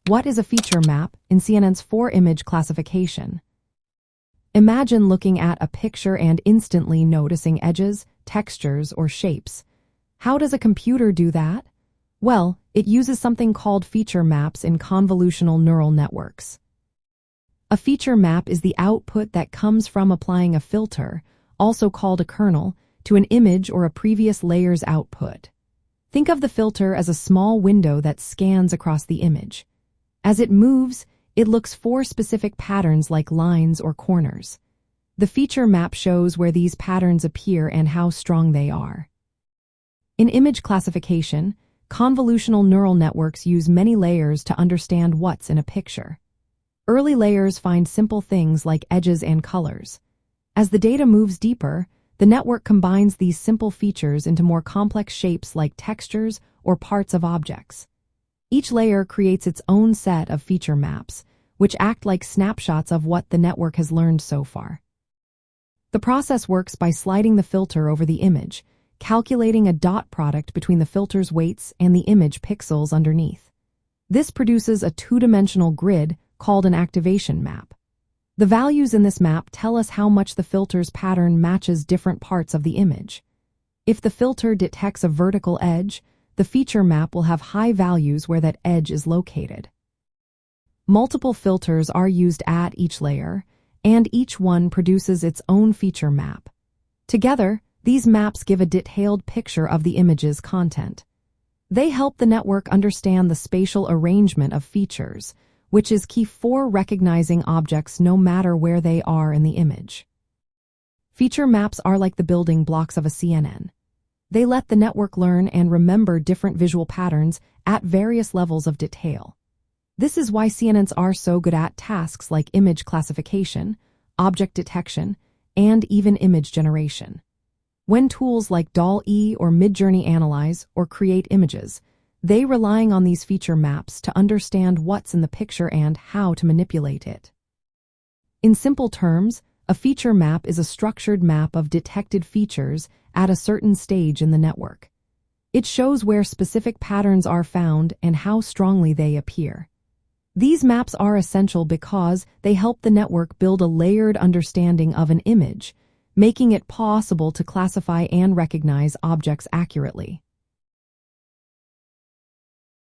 What is a feature map in CNN's 4-image classification? Imagine looking at a picture and instantly noticing edges, textures, or shapes. How does a computer do that? Well, it uses something called feature maps in convolutional neural networks. A feature map is the output that comes from applying a filter, also called a kernel, to an image or a previous layer's output. Think of the filter as a small window that scans across the image. As it moves, it looks for specific patterns like lines or corners. The feature map shows where these patterns appear and how strong they are. In image classification, convolutional neural networks use many layers to understand what's in a picture. Early layers find simple things like edges and colors. As the data moves deeper, the network combines these simple features into more complex shapes like textures or parts of objects. Each layer creates its own set of feature maps, which act like snapshots of what the network has learned so far. The process works by sliding the filter over the image, calculating a dot product between the filter's weights and the image pixels underneath. This produces a two-dimensional grid called an activation map. The values in this map tell us how much the filter's pattern matches different parts of the image. If the filter detects a vertical edge, the feature map will have high values where that edge is located. Multiple filters are used at each layer, and each one produces its own feature map. Together, these maps give a detailed picture of the image's content. They help the network understand the spatial arrangement of features, which is key for recognizing objects no matter where they are in the image. Feature maps are like the building blocks of a CNN. They let the network learn and remember different visual patterns at various levels of detail. This is why CNNs are so good at tasks like image classification, object detection, and even image generation. When tools like DALL-E or Midjourney analyze or create images, they rely on these feature maps to understand what's in the picture and how to manipulate it. In simple terms, a feature map is a structured map of detected features at a certain stage in the network. It shows where specific patterns are found and how strongly they appear. These maps are essential because they help the network build a layered understanding of an image, making it possible to classify and recognize objects accurately.